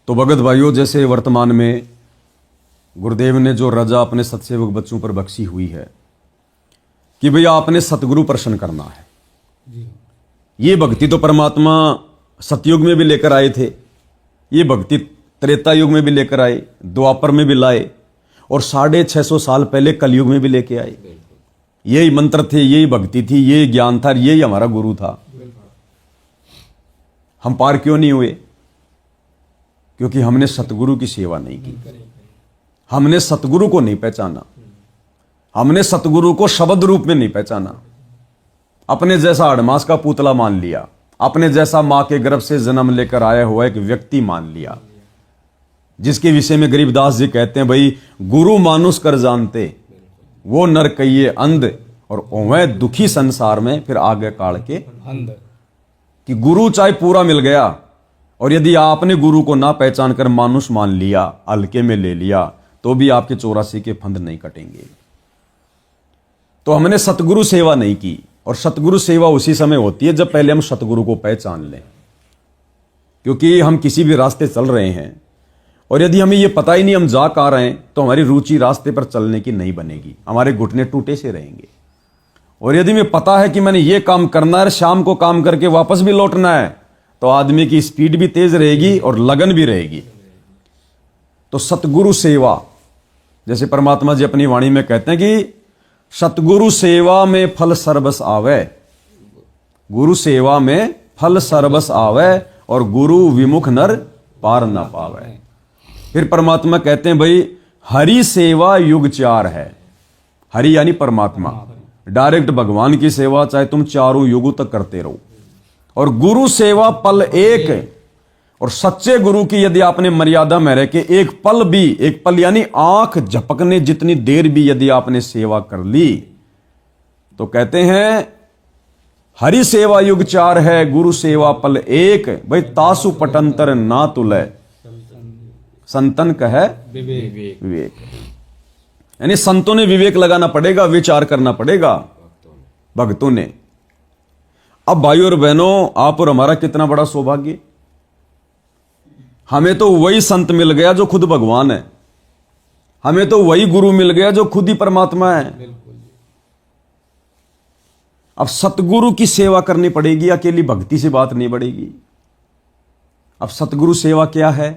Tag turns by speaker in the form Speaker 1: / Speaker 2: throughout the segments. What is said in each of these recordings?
Speaker 1: तो भगत भाइयों, जैसे वर्तमान में गुरुदेव ने जो रजा अपने सत्सेवक बच्चों पर बख्शी हुई है कि भैया आपने सतगुरु प्रसन्न करना है, ये भक्ति तो परमात्मा सतयुग में भी लेकर आए थे, ये भक्ति त्रेता युग में भी लेकर आए, द्वापर में भी लाए और 650 साल पहले कलयुग में भी लेके आए। यही मंत्र थे, यही भक्ति थी, यही ज्ञान था, यही हमारा गुरु था। हम पार क्यों नहीं हुए? क्योंकि हमने सतगुरु की सेवा नहीं की, हमने सतगुरु को नहीं पहचाना, हमने सतगुरु को शब्द रूप में नहीं पहचाना। अपने जैसा अड़मास का पुतला मान लिया, अपने जैसा मां के गर्भ से जन्म लेकर आया हुआ एक व्यक्ति मान लिया, जिसके विषय में गरीबदास जी कहते हैं, भाई गुरु मानुष कर जानते वो नर कहिए अंध और ओवे दुखी संसार में फिर आगे काल के अंध। कि गुरु चाहे पूरा मिल गया और यदि आपने गुरु को ना पहचान कर मानुष मान लिया, हल्के में ले लिया, तो भी आपके 84 के फंद नहीं कटेंगे। तो हमने सतगुरु सेवा नहीं की, और सतगुरु सेवा उसी समय होती है जब पहले हम सतगुरु को पहचान लें। क्योंकि हम किसी भी रास्ते चल रहे हैं और यदि हमें यह पता ही नहीं हम जा कहां रहे हैं, तो हमारी रुचि रास्ते पर चलने की नहीं बनेगी, हमारे घुटने टूटे से रहेंगे। और यदि हमें पता है कि मैंने ये काम करना है, शाम को काम करके वापस भी लौटना है, तो आदमी की स्पीड भी तेज रहेगी और लगन भी रहेगी। तो सतगुरु सेवा, जैसे परमात्मा जी अपनी वाणी में कहते हैं कि सतगुरु सेवा में फल सर्वस आवे, गुरु सेवा में फल सर्वस आवे और गुरु विमुख नर पार ना पावे। फिर परमात्मा कहते हैं, भाई हरि सेवा युग 4 है। हरि यानी परमात्मा, डायरेक्ट भगवान की सेवा चाहे तुम चारों युगों तक करते रहो। और गुरु सेवा पल एक है, और सच्चे गुरु की यदि आपने मर्यादा में रह के एक पल यानी आंख झपकने जितनी देर भी यदि आपने सेवा कर ली, तो कहते हैं हरि सेवा युग 4 है, गुरु सेवा पल एक। भाई तासु पटंतर ना तुले, संतन कहे विवेक। यानी संतों ने विवेक लगाना पड़ेगा, विचार करना पड़ेगा भक्तों ने। अब भाइयों और बहनों, आप और हमारा कितना बड़ा सौभाग्य, हमें तो वही संत मिल गया जो खुद भगवान है, हमें तो वही गुरु मिल गया जो खुद ही परमात्मा है। अब सतगुरु की सेवा करनी पड़ेगी, अकेली भक्ति से बात नहीं बढ़ेगी। अब सतगुरु सेवा क्या है?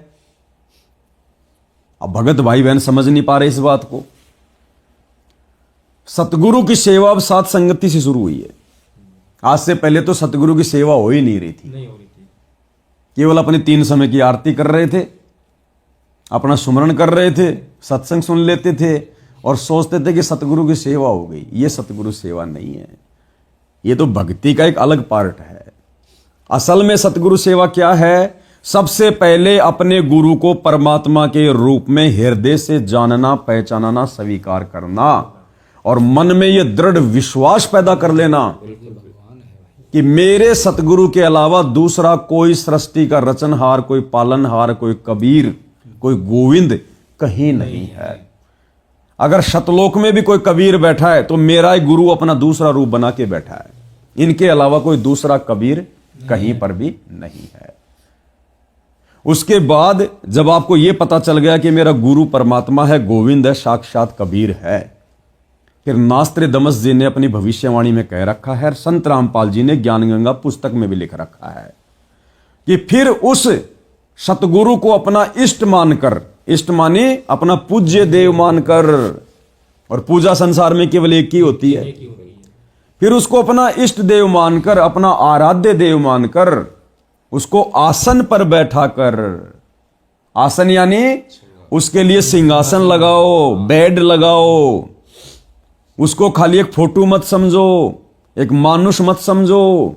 Speaker 1: अब भगत भाई बहन समझ नहीं पा रहे इस बात को। सतगुरु की सेवा अब सात संगति से शुरू हुई है। आज से पहले तो सतगुरु की सेवा हो ही नहीं रही थी, केवल अपने 3 समय की आरती कर रहे थे, अपना सुमरण कर रहे थे, सत्संग सुन लेते थे और सोचते थे कि सतगुरु की सेवा हो गई। ये सतगुरु सेवा नहीं है, ये तो भक्ति का एक अलग पार्ट है। असल में सतगुरु सेवा क्या है? सबसे पहले अपने गुरु को परमात्मा के रूप में हृदय से जानना, पहचानना, स्वीकार करना और मन में यह दृढ़ विश्वास पैदा कर लेना कि मेरे सतगुरु के अलावा दूसरा कोई सृष्टि का रचनहार, कोई पालनहार, कोई कबीर, कोई गोविंद कहीं नहीं है। अगर शतलोक में भी कोई कबीर बैठा है तो मेरा ही गुरु अपना दूसरा रूप बना के बैठा है, इनके अलावा कोई दूसरा कबीर कहीं पर भी नहीं है। उसके बाद जब आपको यह पता चल गया कि मेरा गुरु परमात्मा है, गोविंद है, साक्षात कबीर है, फिर नास्त्र दमस जी ने अपनी भविष्यवाणी में कह रखा है, संत रामपाल जी ने ज्ञान गंगा पुस्तक में भी लिख रखा है कि फिर उस सतगुरु को अपना इष्ट मानकर, इष्ट माने अपना पूज्य देव मानकर, और पूजा संसार में केवल एक ही होती है, फिर उसको अपना इष्ट देव मानकर, अपना आराध्य देव मानकर उसको आसन पर बैठा कर, आसन यानी उसके लिए सिंहासन लगाओ, बेड लगाओ, उसको खाली एक फोटो मत समझो, एक मानुष मत समझो।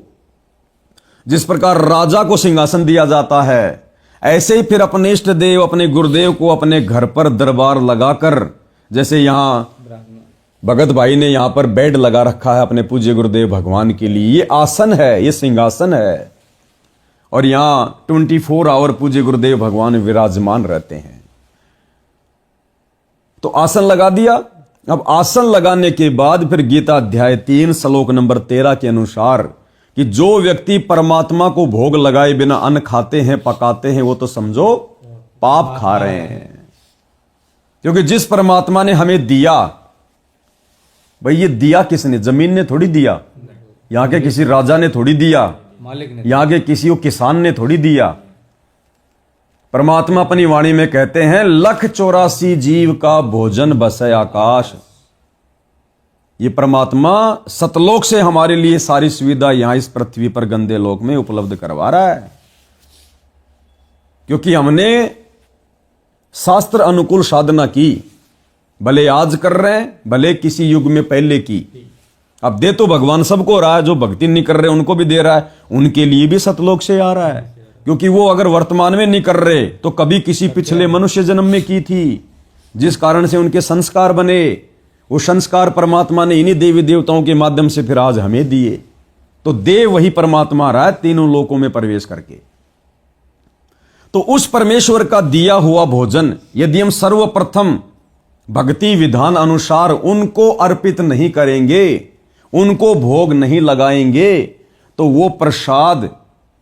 Speaker 1: जिस प्रकार राजा को सिंहासन दिया जाता है, ऐसे ही फिर अपने इष्ट देव, अपने गुरुदेव को अपने घर पर दरबार लगाकर, जैसे यहां भगत भाई ने यहां पर बेड लगा रखा है अपने पूज्य गुरुदेव भगवान के लिए, ये आसन है, ये सिंहासन है, और यहां 24 आवर पूज्य गुरुदेव भगवान विराजमान रहते हैं। तो आसन लगा दिया। अब आसन लगाने के बाद फिर गीता अध्याय 3 श्लोक नंबर 13 के अनुसार कि जो व्यक्ति परमात्मा को भोग लगाए बिना अन्न खाते हैं, पकाते हैं, वो तो समझो पाप खा रहे हैं। क्योंकि जिस परमात्मा ने हमें दिया, भाई ये दिया किसने? जमीन ने थोड़ी दिया, यहां के किसी राजा ने थोड़ी दिया,
Speaker 2: मालिक ने,
Speaker 1: यहां के किसी किसान ने थोड़ी दिया। परमात्मा अपनी वाणी में कहते हैं 1,84 जीव का भोजन बसे आकाश। ये परमात्मा सतलोक से हमारे लिए सारी सुविधा यहां इस पृथ्वी पर गंदे लोक में उपलब्ध करवा रहा है। क्योंकि हमने शास्त्र अनुकूल साधना की, भले आज कर रहे हैं, भले किसी युग में पहले की। अब दे तो भगवान सबको रहा है, जो भक्ति नहीं कर रहे उनको भी दे रहा है, उनके लिए भी सतलोक से आ रहा है। क्योंकि वो अगर वर्तमान में नहीं कर रहे तो कभी किसी पिछले मनुष्य जन्म में की थी, जिस कारण से उनके संस्कार बने। वो संस्कार परमात्मा ने इन्हीं देवी देवताओं के माध्यम से फिर आज हमें दिए। तो देव वही परमात्मा रहा है तीनों लोकों में प्रवेश करके। तो उस परमेश्वर का दिया हुआ भोजन यदि हम सर्वप्रथम भक्ति विधान अनुसार उनको अर्पित नहीं करेंगे, उनको भोग नहीं लगाएंगे, तो वो प्रसाद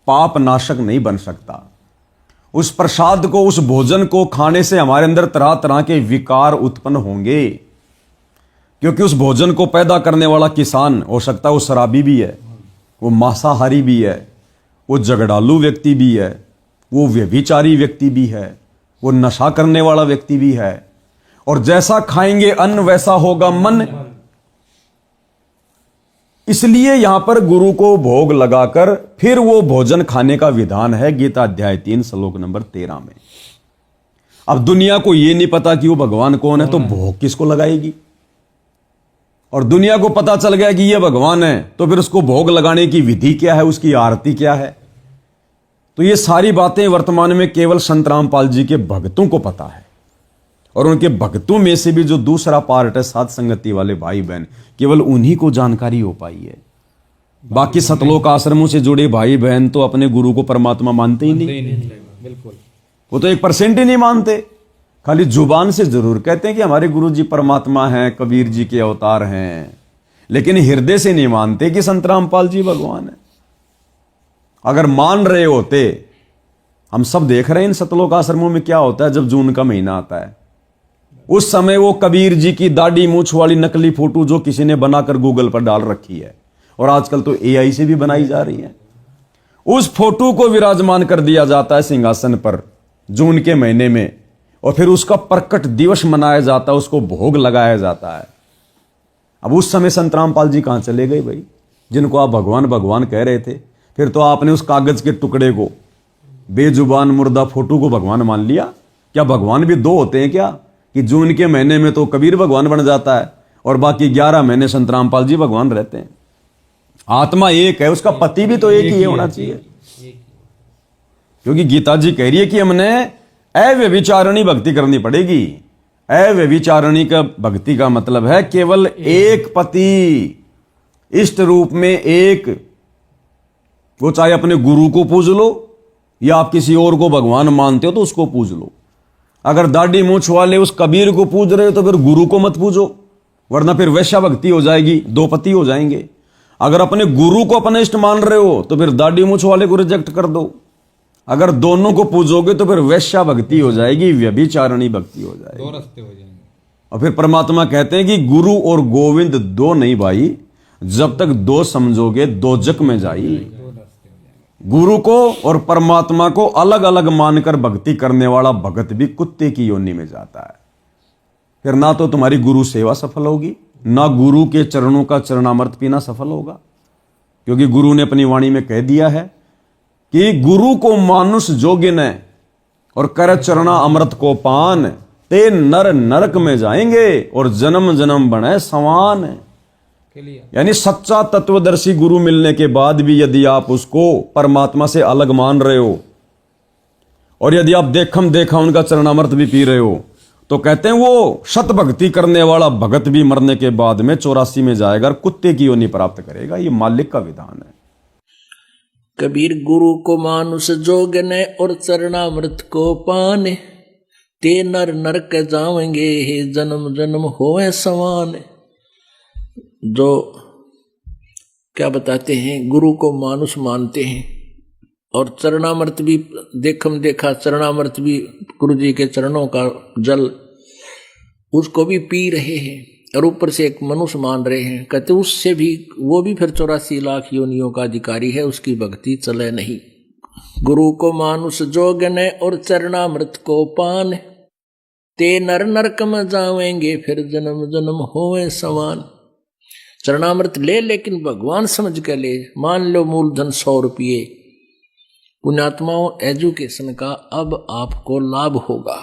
Speaker 1: पाप नाशक नहीं बन सकता। उस प्रसाद को, उस भोजन को खाने से हमारे अंदर तरह तरह के विकार उत्पन्न होंगे। क्योंकि उस भोजन को पैदा करने वाला किसान हो सकता है वो शराबी भी है, वो मांसाहारी भी है, वो झगड़ालू व्यक्ति भी है, वो व्यभिचारी व्यक्ति भी है, वो नशा करने वाला व्यक्ति भी है। और जैसा खाएंगे अन्न वैसा होगा मन। इसलिए यहां पर गुरु को भोग लगाकर फिर वो भोजन खाने का विधान है गीता अध्याय 3 श्लोक नंबर 13 में। अब दुनिया को यह नहीं पता कि वो भगवान कौन है, तो भोग किसको लगाएगी? और दुनिया को पता चल गया कि ये भगवान है, तो फिर उसको भोग लगाने की विधि क्या है, उसकी आरती क्या है? तो ये सारी बातें वर्तमान में केवल संत रामपाल जी के भक्तों को पता है। और उनके भक्तों में से भी जो दूसरा पार्ट है साध संगति वाले भाई बहन, केवल उन्हीं को जानकारी हो पाई है। बाकी सतलोक आश्रमों से जुड़े भाई बहन तो अपने गुरु को परमात्मा मानते ही नहीं।
Speaker 2: बिल्कुल,
Speaker 1: वो तो 1% ही नहीं मानते। खाली जुबान से जरूर कहते हैं कि हमारे गुरु जी परमात्मा हैं, कबीर जी के अवतार हैं, लेकिन हृदय से नहीं मानते कि संत रामपाल जी भगवान है। अगर मान रहे होते, हम सब देख रहे हैं इन सतलोक आश्रमों में क्या होता है। जब जून का महीना आता है, उस समय वो कबीर जी की दाढ़ी मूछ वाली नकली फोटो जो किसी ने बनाकर गूगल पर डाल रखी है, और आजकल तो AI से भी बनाई जा रही है, उस फोटो को विराजमान कर दिया जाता है सिंहासन पर जून के महीने में, और फिर उसका प्रकट दिवस मनाया जाता है, उसको भोग लगाया जाता है। अब उस समय संत रामपाल जी कहां चले गए भाई, जिनको आप भगवान भगवान कह रहे थे? फिर तो आपने उस कागज के टुकड़े को, बेजुबान मुर्दा फोटो को भगवान मान लिया। क्या भगवान भी दो होते हैं क्या, कि जून के महीने में तो कबीर भगवान बन जाता है और बाकी 11 महीने संत रामपाल जी भगवान रहते हैं? आत्मा एक है, उसका पति भी तो एक ही होना चाहिए। क्योंकि गीता जी कह रही है कि हमने अव्यभिचारिणी भक्ति करनी पड़ेगी। अव्यभिचारिणी का भक्ति का मतलब है केवल एक पति, इष्ट रूप में एक। वो चाहे अपने गुरु को पूज लो या आप किसी और को भगवान मानते हो तो उसको पूज लो। अगर दाढ़ी मूछ वाले उस कबीर को पूज रहे हो तो फिर गुरु को मत पूजो, वरना फिर वैश्या भक्ति हो जाएगी, दो पति हो जाएंगे। अगर अपने गुरु को अपने इष्ट मान रहे हो तो फिर दाढ़ी मूछ वाले को रिजेक्ट कर दो। अगर दोनों को पूजोगे तो फिर वैश्या भक्ति हो जाएगी, व्यभिचारिणी भक्ति हो जाएगी,
Speaker 2: दो रास्ते हो जाएंगे।
Speaker 1: और फिर परमात्मा कहते हैं कि गुरु और गोविंद दो नहीं भाई, जब तक दो समझोगे दो जग में जाई। गुरु को और परमात्मा को अलग अलग मानकर भक्ति करने वाला भगत भी कुत्ते की योनि में जाता है। फिर ना तो तुम्हारी गुरु सेवा सफल होगी, ना गुरु के चरणों का चरणामृत पीना सफल होगा। क्योंकि गुरु ने अपनी वाणी में कह दिया है कि गुरु को मानुष जोगिन और कर चरणा अमृत को पान, ते नर नरक में जाएंगे और जन्म जन्म बने समान। यानी सच्चा तत्वदर्शी गुरु मिलने के बाद भी यदि आप उसको परमात्मा से अलग मान रहे हो और यदि आप देखम देखा उनका चरणामृत भी पी रहे हो, तो कहते हैं वो शत भक्ति करने वाला भगत भी मरने के बाद में 84 में जाएगा और कुत्ते की योनि प्राप्त करेगा। ये मालिक का विधान है।
Speaker 3: कबीर गुरु को मानुष जोगने और चरणामृत को पाने, ते नर नरक जावेंगे हे जन्म जन्म होए समान। जो क्या बताते हैं, गुरु को मानुष मानते हैं और चरणामृत भी देखम देखा चरणामृत भी गुरु जी के चरणों का जल उसको भी पी रहे हैं और ऊपर से एक मनुष्य मान रहे हैं, कहते उससे भी वो भी फिर 84 लाख योनियों का अधिकारी है, उसकी भक्ति चले नहीं। गुरु को मानुष जोगने और चरणामृत को पान, ते नर नरक में जावेंगे फिर जन्म जन्म होवे समान। चरणामृत ले लेकिन भगवान समझ के ले। मान लो मूलधन 100 रुपये, पुण्यात्माओं एजुकेशन का अब आपको लाभ होगा।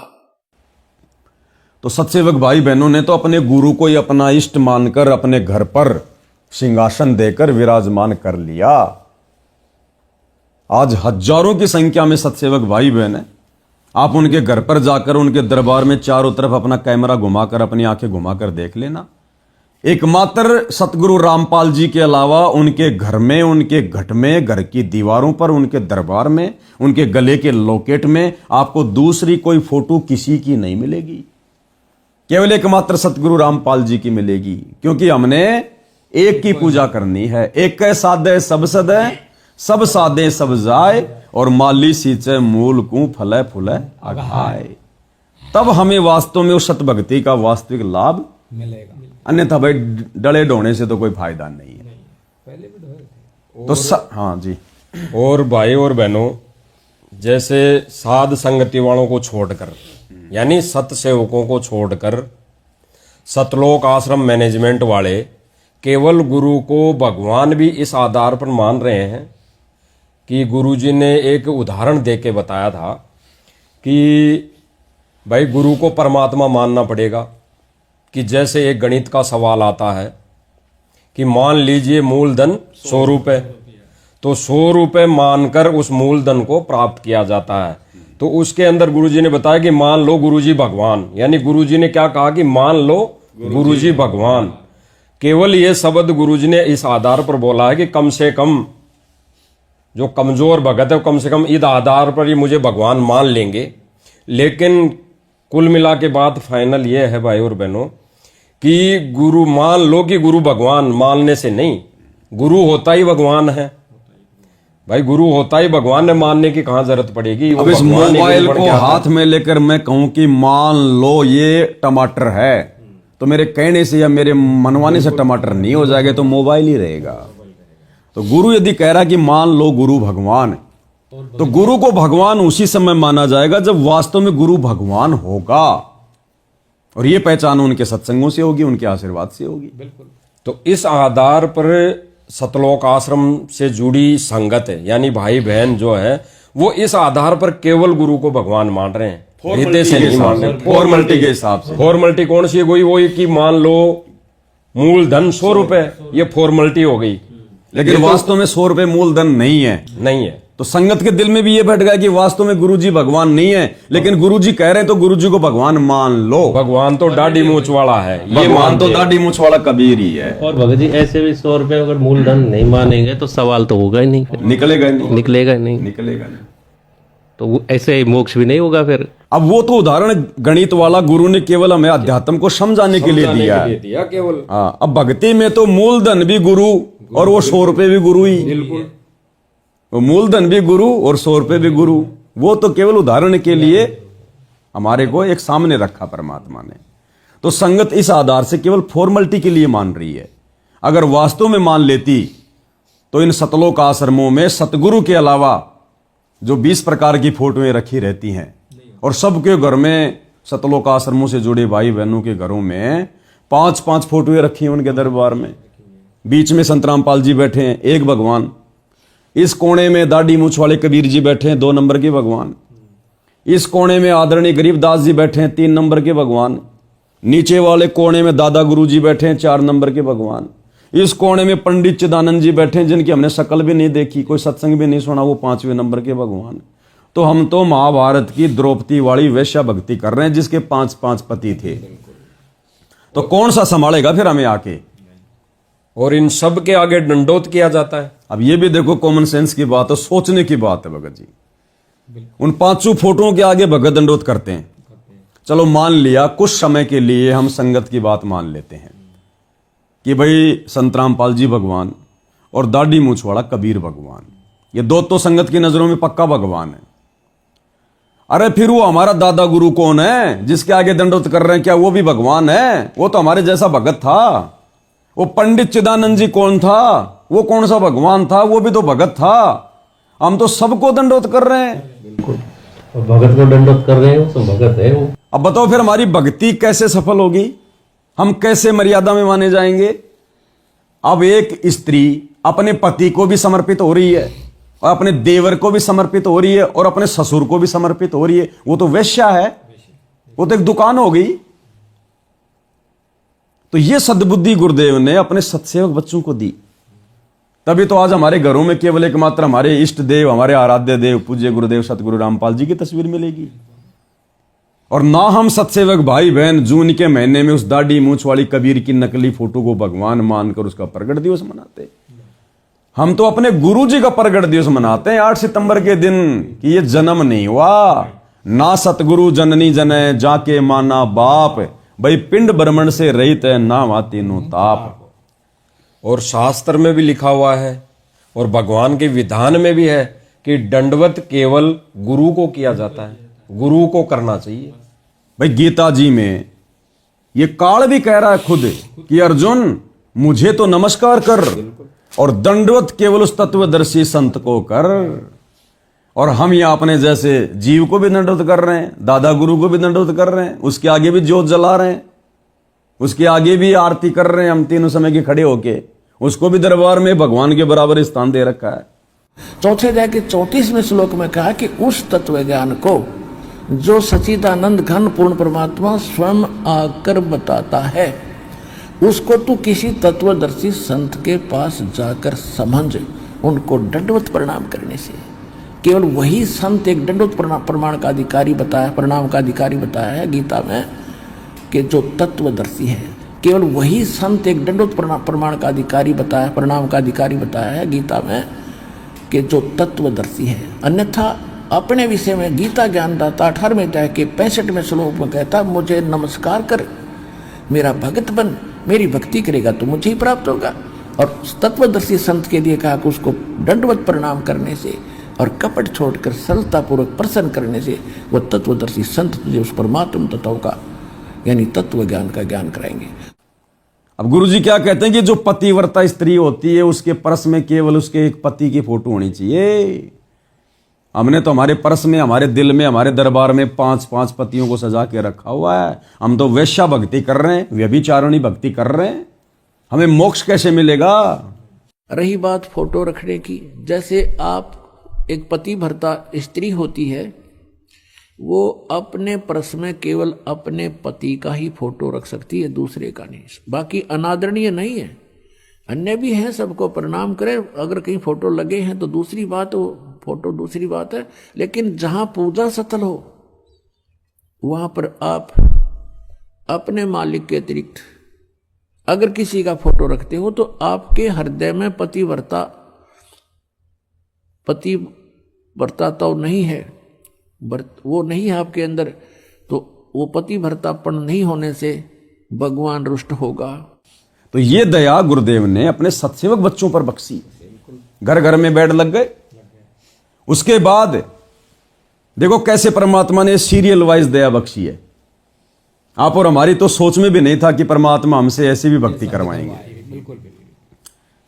Speaker 1: तो सत्सेवक भाई बहनों ने तो अपने गुरु को ही अपना इष्ट मानकर अपने घर पर सिंहासन देकर विराजमान कर लिया। आज हजारों की संख्या में सत्सेवक भाई बहन है। आप उनके घर पर जाकर उनके दरबार में चारों तरफ अपना कैमरा घुमाकर अपनी आंखें घुमाकर देख लेना। एकमात्र सतगुरु रामपाल जी के अलावा उनके घर में, उनके घट में, घर की दीवारों पर, उनके दरबार में, उनके गले के लॉकेट में आपको दूसरी कोई फोटो किसी की नहीं मिलेगी। केवल एकमात्र सतगुरु रामपाल जी की मिलेगी, क्योंकि हमने एक की पूजा करनी है। एक साधे सब सदे, सब साधे सब जाए, और माली सींचे मूल को फले फुले अघाए। तब हमें वास्तव में उस सत भक्ति का वास्तविक लाभ मिलेगा। अन्यथा भाई डले ढोने से तो कोई फायदा नहीं है। पहले भी तो हाँ जी।
Speaker 2: और भाई और बहनों, जैसे साध संगति वालों को छोड़कर, यानी सत सेवकों को छोड़कर सतलोक आश्रम मैनेजमेंट वाले केवल गुरु को भगवान भी इस आधार पर मान रहे हैं कि गुरुजी ने एक उदाहरण देके बताया था कि भाई गुरु को परमात्मा मानना पड़ेगा। कि जैसे एक गणित का सवाल आता है कि मान लीजिए मूलधन 100 रुपए, तो 100 रुपए मानकर उस मूलधन को प्राप्त किया जाता है। तो उसके अंदर गुरुजी ने बताया कि मान लो गुरुजी भगवान, यानी गुरुजी ने क्या कहा कि मान लो गुरुजी भगवान। केवल ये शब्द गुरुजी ने इस आधार पर बोला है कि कम से कम जो कमजोर भगत है कम से कम इस आधार पर ही मुझे भगवान मान लेंगे। लेकिन कुल मिला के बात फाइनल ये है भाई और बहनों कि गुरु मान लो कि गुरु भगवान मानने से नहीं, गुरु होता ही भगवान है। भाई गुरु होता ही भगवान है, मानने की कहां जरूरत पड़ेगी।
Speaker 1: अब इस मोबाइल को हाथ में लेकर मैं कहूं कि मान लो ये टमाटर है, तो मेरे कहने से या मेरे मनवाने से टमाटर नहीं हो जाएगा, तो मोबाइल ही रहेगा। तो गुरु यदि कह रहा कि मान लो गुरु भगवान, तो गुरु को भगवान उसी समय माना जाएगा जब वास्तव में गुरु भगवान होगा। और ये पहचान उनके सत्संगों से होगी, उनके आशीर्वाद से होगी। बिल्कुल।
Speaker 2: तो इस आधार पर सतलोक आश्रम से जुड़ी संगत है, यानी भाई बहन जो है वो इस आधार पर केवल गुरु को भगवान मान रहे हैं, हृदय से नहीं मान रहे।
Speaker 1: फॉर्मेलिटी के हिसाब से।
Speaker 2: फॉर्मेलिटी कौन सी है? वही कि मान लो मूलधन 100 रुपए, ये फॉर्मेलिटी हो गई।
Speaker 1: लेकिन वास्तव में 100 रुपए मूलधन नहीं है। तो संगत के दिल में भी ये बैठ गया कि वास्तव में गुरुजी भगवान नहीं है, लेकिन गुरुजी कह रहे हैं तो गुरुजी को भगवान मान लो।
Speaker 2: भगवान तो दाढ़ी मूंछ वाला है,
Speaker 1: ये मान तो दाढ़ी मूंछ वाला कबीर ही है।
Speaker 4: और भगत जी ऐसे भी 100 रुपए अगर मूलधन नहीं मानेंगे तो सवाल तो होगा ही नहीं,
Speaker 1: निकलेगा नहीं।
Speaker 4: तो ऐसे मोक्ष भी नहीं होगा फिर।
Speaker 1: अब वो तो उदाहरण गणित वाला गुरु ने केवल हमें अध्यात्म को समझाने के लिए दिया है
Speaker 2: केवल।
Speaker 1: हाँ, अब भक्ति में तो मूलधन भी गुरु और वो 100 रुपए भी गुरु ही।
Speaker 2: बिल्कुल।
Speaker 1: वो मूलधन भी गुरु और 100 रुपए भी गुरु। वो तो केवल उदाहरण के लिए हमारे को एक सामने रखा परमात्मा ने। तो संगत इस आधार से केवल फॉर्मेलिटी के लिए मान रही है। अगर वास्तव में मान लेती तो इन सतलोक आश्रमों में सतगुरु के अलावा जो 20 प्रकार की फोटोएं रखी रहती हैं, और सबके घर में सतलोक आश्रमों से जुड़े भाई बहनों के घरों में 5-5 फोटोएं रखी हैं उनके दरबार में। बीच में संत रामपाल जी बैठे हैं, एक भगवान। इस कोने में दाढ़ी मूंछ वाले कबीर जी बैठे हैं, 2 नंबर के भगवान। इस कोने में आदरणीय गरीबदास जी बैठे हैं, 3 नंबर के भगवान। नीचे वाले कोने में दादा गुरु जी बैठे हैं, 4 नंबर के भगवान। इस कोने में पंडित चिदानंद जी बैठे हैं, जिनकी हमने शक्ल भी नहीं देखी, कोई सत्संग भी नहीं सुना, वो 5वें नंबर के भगवान। तो हम तो महाभारत की द्रौपदी वाली वैश्या भक्ति कर रहे हैं, जिसके 5-5 पति थे। तो कौन सा संभालेगा फिर हमें आके?
Speaker 2: और इन सब के आगे दंडोत किया जाता है।
Speaker 1: अब ये भी देखो, कॉमन सेंस की बात है, सोचने की बात है भगत जी। उन 5 फोटों के आगे भगत दंडोत करते हैं। चलो मान लिया कुछ समय के लिए हम संगत की बात मान लेते हैं कि भाई संत रामपाल जी भगवान और दाढ़ी मूंछ वाला कबीर भगवान, ये 2 तो संगत की नजरों में पक्का भगवान है। अरे फिर वो हमारा दादा गुरु कौन है जिसके आगे दंडवत कर रहे हैं? क्या वो भी भगवान है? वो तो हमारे जैसा भगत था। वो पंडित चिदानंद जी कौन था? वो कौन सा भगवान था? वो भी तो भगत था। हम तो सबको दंडवत कर रहे हैं।
Speaker 4: बिल्कुल, और भगत को दंडवत कर रहे हो, सब भगत है वो।
Speaker 1: अब बताओ फिर हमारी भक्ति कैसे सफल होगी? हम कैसे मर्यादा में माने जाएंगे? अब एक स्त्री अपने पति को भी समर्पित हो रही है और अपने देवर को भी समर्पित हो रही है और अपने ससुर को भी समर्पित हो रही है। वो तो वेश्या है, वो तो एक दुकान हो गई। तो ये सद्बुद्धि गुरुदेव ने अपने सत्सेवक बच्चों को दी। तभी तो आज हमारे घरों में केवल एकमात्र हमारे इष्ट देव, हमारे आराध्य देव पूज्य गुरुदेव सतगुरु रामपाल जी की तस्वीर मिलेगी। और ना हम सत्सेवक भाई बहन जून के महीने में उस दाढ़ी मूंछ वाली कबीर की नकली फोटो को भगवान मानकर उसका प्रगट दिवस मनाते। हम तो अपने गुरु जी का प्रगट दिवस मनाते हैं 8 सितंबर के दिन कि ये जन्म नहीं हुआ। ना सतगुरु जननी जने जाके माना बाप, भाई पिंड ब्रह्मण से रहित है ना माती नु ताप।
Speaker 2: और शास्त्र में भी लिखा हुआ है और भगवान के विधान में भी है कि दंडवत केवल गुरु को किया जाता है, गुरु को करना चाहिए।
Speaker 1: भाई गीता जी में ये काल भी कह रहा है खुद कि अर्जुन मुझे तो नमस्कार कर और दंडवत केवल उस तत्वदर्शी संत को कर। और हम यहां अपने जैसे जीव को भी दंडवत कर रहे हैं, दादा गुरु को भी दंडवत कर रहे हैं, उसके आगे भी ज्योत जला रहे हैं, उसके आगे भी आरती कर रहे हैं हम तीनों समय के खड़े होके। उसको भी दरबार में भगवान के बराबर स्थान दे रखा है।
Speaker 3: चौथे अध्याय के 34वें श्लोक में कहा कि उस तत्व ज्ञान को जो सच्चिदानंद घन पूर्ण परमात्मा स्वयं आकर बताता है, उसको तू किसी तत्वदर्शी संत के पास जाकर समझ, उनको दंडवत प्रणाम करने से। केवल वही संत एक दंडवत प्रमाण का अधिकारी बताया, प्रणाम का अधिकारी बताया है गीता में कि जो तत्वदर्शी है। केवल वही संत एक दंडवत प्रमाण का अधिकारी बताया, प्रणाम का अधिकारी बताया है गीता में कि जो तत्वदर्शी है। अन्यथा अपने विषय में गीता ज्ञानदाता 18वें अध्याय के 65वें श्लोक में कहता मुझे नमस्कार कर, मेरा भगत बन, मेरी भक्ति करेगा तो मुझे ही प्राप्त होगा। और तत्वदर्शी संत के लिए कहा कि उसको दंडवत प्रणाम करने से और कपट छोड़कर सरलतापूर्वक प्रसन्न करने से वो तत्वदर्शी संत तुझे उस परमात्म तत्व का यानी तत्व ज्ञान का ज्ञान कराएंगे।
Speaker 1: अब गुरुजी क्या कहते हैं कि जो पतिव्रता स्त्री होती है उसके पर्स में केवल उसके एक पति की फोटो होनी चाहिए। हमने तो हमारे पर्स में, हमारे दिल में, हमारे दरबार में 5-5 पतियों को सजा के रखा हुआ है। हम तो वैश्या भक्ति कर रहे हैं, व्यभिचारिणी भक्ति कर रहे हैं। हमें मोक्ष कैसे मिलेगा?
Speaker 3: रही बात फोटो रखने की, जैसे आप एक पति भर्ता स्त्री होती है, वो अपने पर्स में केवल अपने पति का ही फोटो रख सकती है, दूसरे का नहीं। बाकी अनादरणीय नहीं है, अन्य भी हैं, सबको प्रणाम करें। अगर कहीं फोटो लगे हैं तो दूसरी बात, वो फोटो दूसरी बात है। लेकिन जहां पूजा सतल हो वहां पर आप अपने मालिक के अतिरिक्त अगर किसी का फोटो रखते हो तो आपके हृदय में पतिव्रता तो नहीं है, वो नहीं है आपके अंदर, तो वो पतिव्रतापन नहीं होने से भगवान रुष्ट होगा।
Speaker 1: तो ये दया गुरुदेव ने अपने सत्सेवक बच्चों पर बख्शी। घर घर में बेड लग गए। उसके बाद देखो कैसे परमात्मा ने सीरियल वाइज दया बख्शी है। आप और हमारी तो सोच में भी नहीं था कि परमात्मा हमसे ऐसी भी भक्ति करवाएंगे।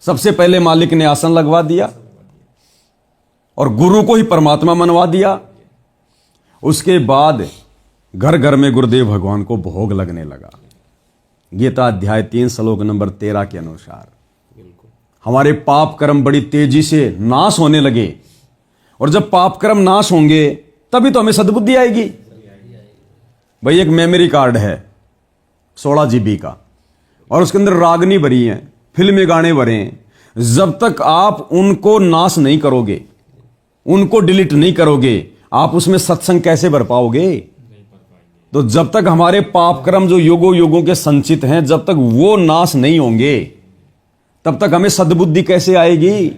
Speaker 1: सबसे पहले मालिक ने आसन लगवा दिया और गुरु को ही परमात्मा मनवा दिया। उसके बाद घर घर में गुरुदेव भगवान को भोग लगने लगा। गीता अध्याय 3 श्लोक नंबर 13 के अनुसार हमारे पाप कर्म बड़ी तेजी से नाश होने लगे। और जब पाप कर्म नाश होंगे तभी तो हमें सद्बुद्धि आएगी। भाई एक मेमोरी कार्ड है 16 GB का और उसके अंदर रागनी भरी है, फिल्मी गाने भरे हैं। जब तक आप उनको नाश नहीं करोगे, उनको डिलीट नहीं करोगे, आप उसमें सत्संग कैसे भर पाओगे? तो जब तक हमारे पाप कर्म जो युगों युगों के संचित हैं, जब तक वो नाश नहीं होंगे तब तक हमें सद्बुद्धि कैसे आएगी?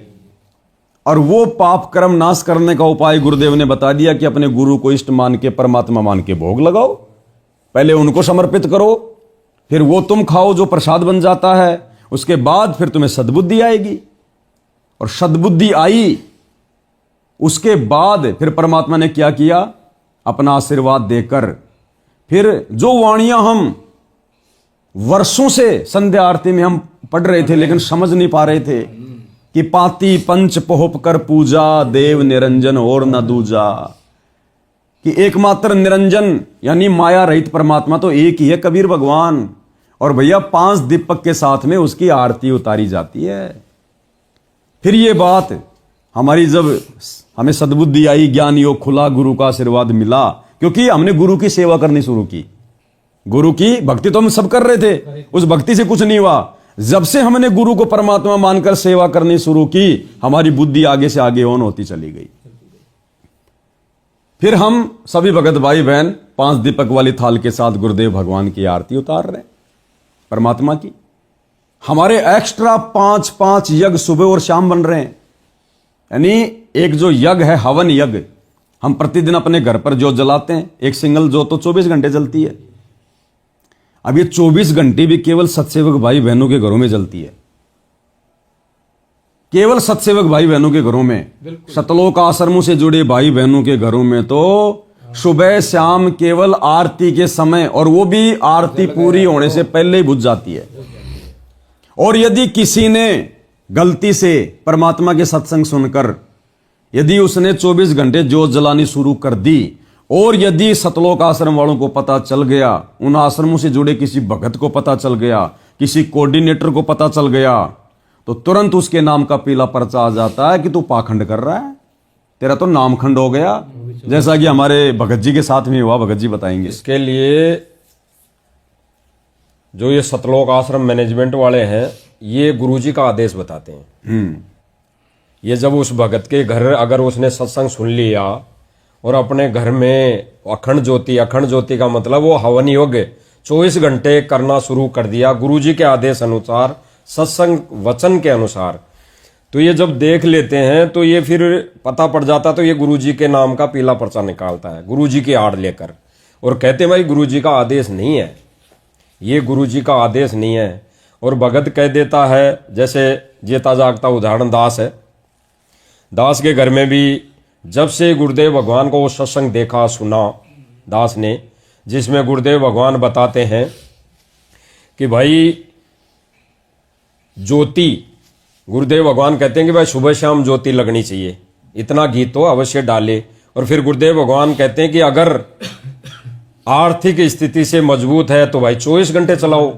Speaker 1: और वो पाप कर्म नाश करने का उपाय गुरुदेव ने बता दिया कि अपने गुरु को इष्ट मान के, परमात्मा मान के भोग लगाओ। पहले उनको समर्पित करो, फिर वो तुम खाओ जो प्रसाद बन जाता है। उसके बाद फिर तुम्हें सद्बुद्धि आएगी। और सद्बुद्धि आई उसके बाद फिर परमात्मा ने क्या किया? अपना आशीर्वाद देकर फिर जो वाणियां हम वर्षों से संध्या आरती में हम पढ़ रहे थे लेकिन समझ नहीं पा रहे थे कि पाती पंच पोहप कर पूजा देव निरंजन और न दूजा, कि एकमात्र निरंजन यानी माया रहित परमात्मा तो एक ही है, कबीर भगवान। और भैया 5 दीपक के साथ में उसकी आरती उतारी जाती है। फिर ये बात हमारी जब हमें सद्बुद्धि आई, ज्ञान योग खुला, गुरु का आशीर्वाद मिला, क्योंकि हमने गुरु की सेवा करनी शुरू की। गुरु की भक्ति तो हम सब कर रहे थे, उस भक्ति से कुछ नहीं हुआ। जब से हमने गुरु को परमात्मा मानकर सेवा करनी शुरू की, हमारी बुद्धि आगे से आगे ऑन होती चली गई। फिर हम सभी भगत भाई बहन 5 दीपक वाली थाल के साथ गुरुदेव भगवान की आरती उतार रहे हैं परमात्मा की। हमारे एक्स्ट्रा 5 यज्ञ सुबह और शाम बन रहे हैं। यानी एक जो यज्ञ है हवन यज्ञ, हम प्रतिदिन अपने घर पर जोत जलाते हैं, एक सिंगल जोत तो 24 घंटे जलती है। अब ये 24 घंटे भी केवल सत्सेवक भाई बहनों के घरों में जलती है, केवल सत्सेवक भाई बहनों के घरों में। सतलोक आश्रमों से जुड़े भाई बहनों के घरों में तो सुबह शाम केवल आरती के समय, और वो भी आरती पूरी होने से पहले ही बुझ जाती है। और यदि किसी ने गलती से परमात्मा के सत्संग सुनकर यदि उसने 24 घंटे जोत जलानी शुरू कर दी, और यदि सतलोक आश्रम वालों को पता चल गया, उन आश्रमों से जुड़े किसी भगत को पता चल गया, किसी कोऑर्डिनेटर को पता चल गया, तो तुरंत उसके नाम का पीला पर्चा आ जाता है कि तू पाखंड कर रहा है, तेरा तो नामखंड हो गया। जैसा कि हमारे भगत जी के साथ में हुआ, भगत जी बताएंगे।
Speaker 2: इसके लिए जो ये सतलोक आश्रम मैनेजमेंट वाले हैं, ये गुरुजी का आदेश बताते हैं। ये जब उस भगत के घर अगर उसने सत्संग सुन लिया और अपने घर में अखंड ज्योति का मतलब वो हवन योग्य 24 घंटे करना शुरू कर दिया गुरुजी के आदेश अनुसार, सत्संग वचन के अनुसार, तो ये जब देख लेते हैं तो ये फिर पता पड़ जाता, तो ये गुरुजी के नाम का पीला पर्चा निकालता है गुरुजी की आड़ लेकर, और कहते हैं भाई गुरुजी का आदेश नहीं है, ये गुरुजी का आदेश नहीं है। और भगत कह देता है, जैसे जेता जागता उदाहरण दास है, दास के घर में भी जब से गुरुदेव भगवान को वो सत्संग देखा सुना दास ने, जिसमें गुरुदेव भगवान बताते हैं कि भाई ज्योति, गुरुदेव भगवान कहते हैं कि भाई सुबह शाम ज्योति लगनी चाहिए, इतना घी तो अवश्य डाले। और फिर गुरुदेव भगवान कहते हैं कि अगर आर्थिक स्थिति से मजबूत है तो भाई 24 घंटे चलाओ,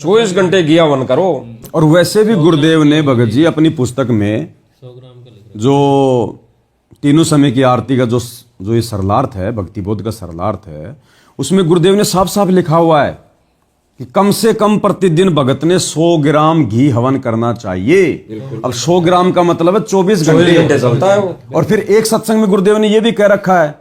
Speaker 2: 24 घंटे घी हवन करो।
Speaker 1: और वैसे भी गुरुदेव ने भगत जी अपनी पुस्तक में जो तीनों समय की आरती का जो ये सरलार्थ है, भक्ति बोध का सरलार्थ है, उसमें गुरुदेव ने साफ साफ लिखा हुआ है कि कम से कम प्रतिदिन भगत ने 100 ग्राम घी हवन करना चाहिए। अब 100 ग्राम का मतलब है 24 घंटे
Speaker 2: चलता है वो।
Speaker 1: और फिर एक सत्संग में गुरुदेव ने यह भी कह रखा है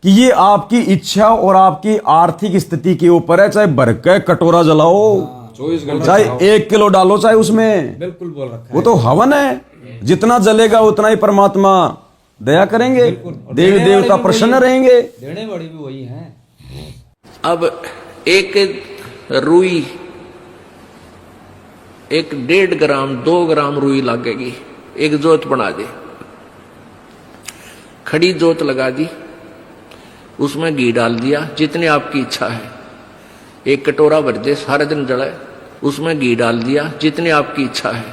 Speaker 1: कि ये आपकी इच्छा और आपकी आर्थिक स्थिति के ऊपर है, चाहे भर के कटोरा जलाओ,
Speaker 2: 24 घंटे
Speaker 1: चाहे 1 किलो डालो, चाहे उसमें,
Speaker 5: बिल्कुल बोल रखा है।
Speaker 1: वो तो हवन है, जितना जलेगा उतना ही परमात्मा दया करेंगे, देवी देवता प्रसन्न रहेंगे।
Speaker 5: देने वाली भी वही है।
Speaker 3: अब एक रुई, एक 1.5 ग्राम 2 ग्राम रुई लगेगी, एक जोत बना दे, खड़ी जोत लगा दी, उसमें घी डाल दिया जितनी आपकी इच्छा है, 1 कटोरा भर दे, सारा दिन जलाए, उसमें घी डाल दिया जितनी आपकी इच्छा है,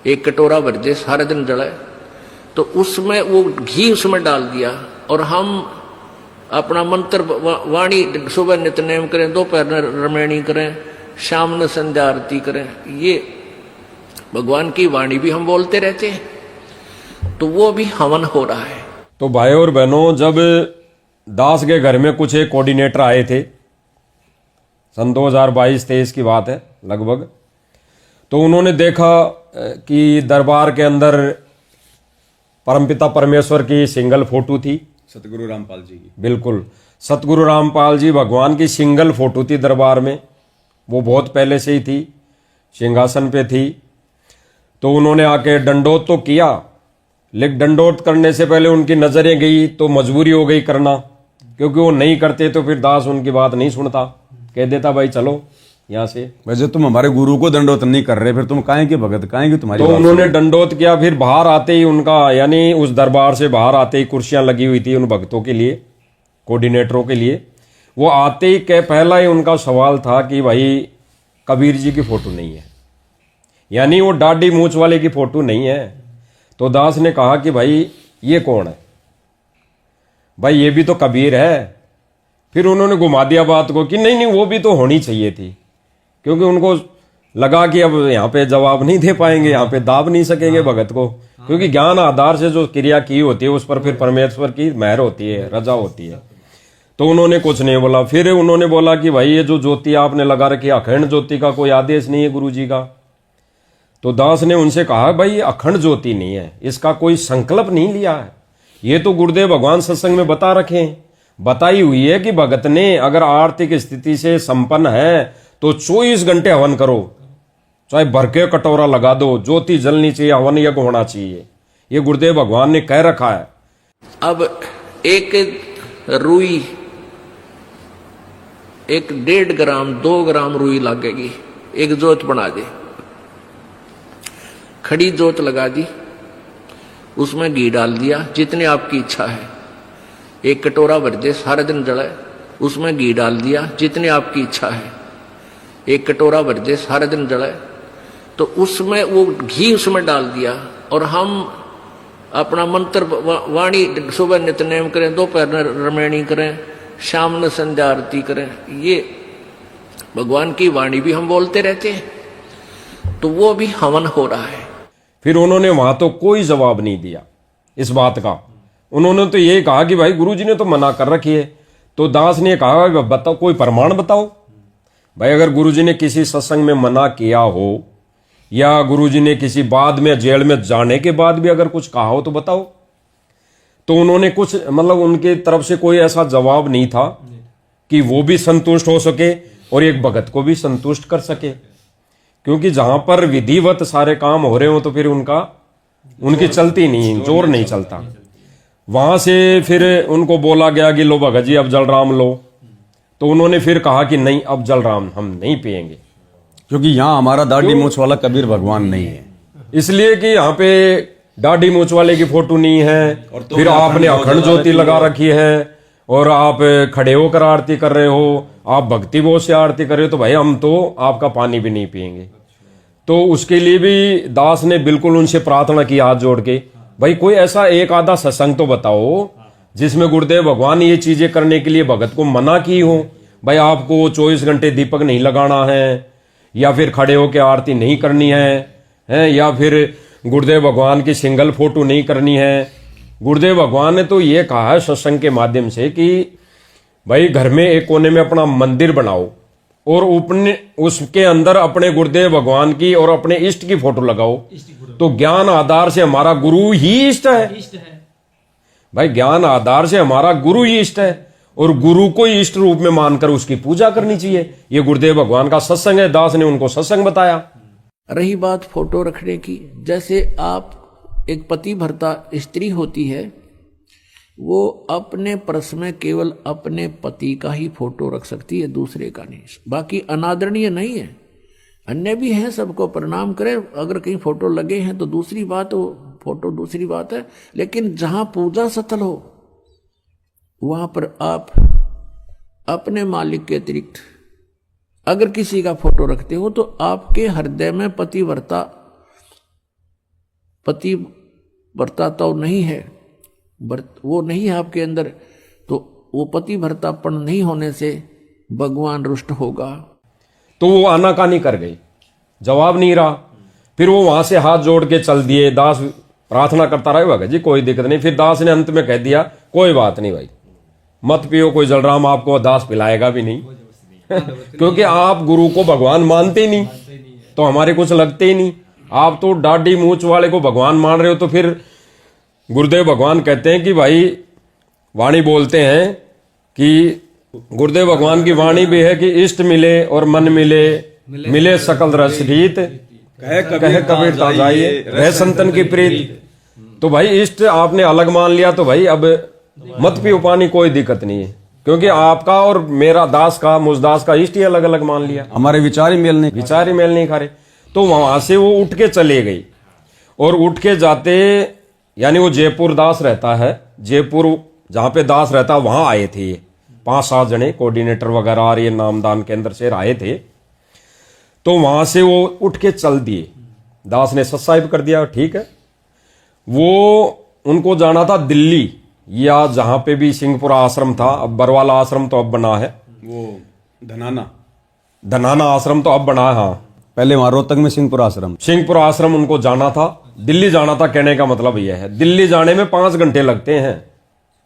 Speaker 3: 1 कटोरा भर दे, सारा दिन जलाए, तो उसमें वो घी उसमें डाल दिया। और हम अपना मंत्र वाणी सुबह नित्यनेम करें, दोपहर रमैणी करें, शाम में संध्या आरती करें, ये भगवान की वाणी भी हम बोलते रहते हैं, तो वो भी हवन हो रहा है।
Speaker 2: तो भाई और बहनों, जब दास के घर में कुछ एक कोऑर्डिनेटर आए थे, सन 2022-23 की बात है लगभग, तो उन्होंने देखा कि दरबार के अंदर परमपिता परमेश्वर की सिंगल फोटो थी,
Speaker 1: सतगुरु रामपाल जी की,
Speaker 2: बिल्कुल सतगुरु रामपाल जी भगवान की सिंगल फोटो थी दरबार में, वो बहुत पहले से ही थी, सिंहासन पे थी। तो उन्होंने आके दंडोत तो किया, लेकिन दंडोत करने से पहले उनकी नजरें गई तो मजबूरी हो गई करना, क्योंकि वो नहीं करते तो फिर दास उनकी बात नहीं सुनता, कह देता भाई चलो यहाँ से।
Speaker 1: वैसे तुम हमारे गुरु को दंडोत नहीं कर रहे, फिर तुम काहे के भगत, काहे की तुम्हारी
Speaker 2: तो
Speaker 1: बात
Speaker 2: उन्होंने दंडोत किया। फिर बाहर आते ही उनका, यानी उस दरबार से बाहर आते ही कुर्सियां लगी हुई थी उन भक्तों के लिए, कोऑर्डिनेटरों के लिए। वो आते ही के पहला ही उनका सवाल था कि भाई कबीर जी की फोटो नहीं है, यानी वो दाढ़ी मूंछ वाले की फोटो नहीं है। तो दास ने कहा कि भाई ये कौन है, भाई ये भी तो कबीर है। फिर उन्होंने घुमा दिया बात को कि नहीं नहीं वो भी तो होनी चाहिए थी, क्योंकि उनको लगा कि अब यहाँ पे जवाब नहीं दे पाएंगे, यहाँ पे दाब नहीं सकेंगे भगत को, क्योंकि ज्ञान आधार से जो क्रिया की होती है उस पर फिर परमेश्वर की मेहर होती है, रजा होती है। तो उन्होंने कुछ नहीं बोला। फिर उन्होंने बोला कि भाई ये जो ज्योति आपने लगा रखी है अखंड ज्योति का कोई आदेश नहीं है गुरु जी का। तो दास ने उनसे कहा भाई ये अखंड ज्योति नहीं है, इसका कोई संकल्प नहीं लिया है, ये तो गुरुदेव भगवान सत्संग में बता रखे हैं, बताई हुई है कि भगत ने अगर आर्थिक स्थिति से संपन्न है तो 24 घंटे हवन करो, चाहे भर के कटोरा लगा दो, ज्योति जलनी चाहिए, हवन यज्ञ होना चाहिए, ये गुरुदेव भगवान ने कह रखा है।
Speaker 3: अब एक रुई, एक 1.5 ग्राम 2 ग्राम रुई लगेगी, एक जोत बना दे, खड़ी जोत लगा दी, उसमें घी डाल दिया जितनी आपकी इच्छा है, एक कटोरा भर दे सारा दिन जले, उसमें घी डाल दिया जितनी आपकी इच्छा है, एक कटोरा भर दे सारा दिन जले, तो उसमें वो घी उसमें डाल दिया और हम अपना मंत्र वाणी सुबह नित्यनेम करें, दोपहर रमैनी करें, शाम में संध्या आरती करें, ये भगवान की वाणी भी हम बोलते रहते हैं, तो वो भी हवन हो रहा है।
Speaker 2: फिर उन्होंने वहां तो कोई जवाब नहीं दिया इस बात का। उन्होंने तो ये कहा कि भाई गुरुजी ने तो मना कर रखी है। तो दास ने कहा बताओ कोई प्रमाण बताओ, भाई अगर गुरुजी ने किसी सत्संग में मना किया हो या गुरुजी ने किसी बाद में जेल में जाने के बाद भी अगर कुछ कहा हो तो बताओ। तो उन्होंने कुछ मतलब उनके तरफ से कोई ऐसा जवाब नहीं था कि वो भी संतुष्ट हो सके और एक भगत को भी संतुष्ट कर सके, क्योंकि जहां पर विधिवत सारे काम हो रहे हो तो फिर उनकी चलती नहीं, जोर नहीं चलता। वहां से फिर उनको बोला गया कि लो भगत जी अब जलराम लो, तो उन्होंने फिर कहा कि नहीं अब जलराम हम नहीं पिएंगे,
Speaker 1: क्योंकि यहाँ हमारा दाढ़ी मूछ वाला कबीर भगवान नहीं है,
Speaker 2: इसलिए कि यहाँ पे दाढ़ी मूछ वाले की फोटो नहीं है।
Speaker 1: तो
Speaker 2: फिर आपने अखंड ज्योति लगा रखी है और आप खड़े होकर आरती कर रहे हो, आप भक्ति भाव से आरती कर रहे हो, तो भाई हम तो आपका पानी भी नहीं पिएंगे। तो उसके लिए भी दास ने बिल्कुल उनसे प्रार्थना की हाथ जोड़ के, भाई कोई ऐसा एक आधा सत्संग तो बताओ जिसमें गुरुदेव भगवान ये चीजें करने के लिए भगत को मना की हो, भाई आपको 24 घंटे दीपक नहीं लगाना है, या फिर खड़े होकर आरती नहीं करनी है, या फिर गुरुदेव भगवान की सिंगल फोटो नहीं करनी है। गुरुदेव भगवान ने तो ये कहा है सत्संग के माध्यम से कि भाई घर में एक कोने में अपना मंदिर बनाओ और अपने उसके अंदर अपने गुरुदेव भगवान की और अपने इष्ट की फोटो लगाओ, तो ज्ञान आधार से हमारा गुरु ही इष्ट है। भाई ज्ञान आधार से हमारा गुरु ही इष्ट है और गुरु को ही इष्ट रूप में मानकर उसकी पूजा करनी चाहिए। ये गुरुदेव भगवान का सत्संग है, दास ने उनको सत्संग बताया।
Speaker 3: रही बात फोटो रखने की, जैसे आप एक पति भर्ता स्त्री होती है, वो अपने पर्स में केवल अपने पति का ही फोटो रख सकती है, दूसरे का नहीं। बाकी अनादरणीय नहीं है, अन्य भी हैं, सबको प्रणाम करें, अगर कहीं फोटो लगे हैं तो दूसरी बात, हो फोटो दूसरी बात है, लेकिन जहां पूजा स्थल हो वहां पर आप अपने मालिक के अतिरिक्त अगर किसी का फोटो रखते हो तो आपके हृदय में पतिव्रता तो नहीं है, वो नहीं है आपके अंदर, तो वो पतिव्रतापन नहीं होने से भगवान रुष्ट होगा।
Speaker 2: तो वो आनाकानी कर गई, जवाब नहीं रहा। फिर वो वहां से हाथ जोड़ के चल दिए। दास प्रार्थना करता रहे भगत जी कोई दिक्कत नहीं। फिर दास ने अंत में कह दिया कोई बात नहीं भाई, मत पियो, कोई जलराम आपको दास पिलाएगा भी नहीं क्योंकि आप गुरु को भगवान मानते ही नहीं, तो हमारे कुछ लगते ही नहीं। आप तो दाढ़ी मूछ वाले को भगवान मान रहे हो। तो फिर गुरुदेव भगवान कहते हैं कि भाई वाणी बोलते हैं कि गुरुदेव भगवान की वाणी भी है कि इष्ट मिले और मन मिले, मिले सकल रस रीत, कहे कबीर ता जाइए रह संतन की प्रीत। तो भाई इष्ट आपने अलग मान लिया, तो भाई अब मत पियो पानी, कोई दिक्कत नहीं है, क्योंकि आपका और मेरा दास का मुजदास का इष्ट ही अलग अलग मान लिया,
Speaker 1: हमारे विचार ही मेल नहीं खा रहे।
Speaker 2: तो वहां से वो उठ के चले गई और उठ के जाते, यानी वो जयपुर दास रहता है, जयपुर जहां पे दास रहता वहां आए थे ये 5-7 जने कोऑर्डिनेटर वगैरह और ये नामदान केंद्र से आए थे। तो वहां से वो उठ के चल दिए, दास ने सत्साहिब कर दिया, ठीक है। वो उनको जाना था दिल्ली, या जहां पे भी सिंहपुरा आश्रम था, अब बरवाला आश्रम तो अब बना है,
Speaker 1: वो
Speaker 2: धनाना आश्रम तो अब बना है, हाँ।
Speaker 1: पहले वहां रोहतक में सिंहपुर आश्रम।
Speaker 2: सिंहपुरा आश्रम उनको जाना था, दिल्ली जाना था। कहने का मतलब यह है, दिल्ली जाने में 5 घंटे लगते हैं,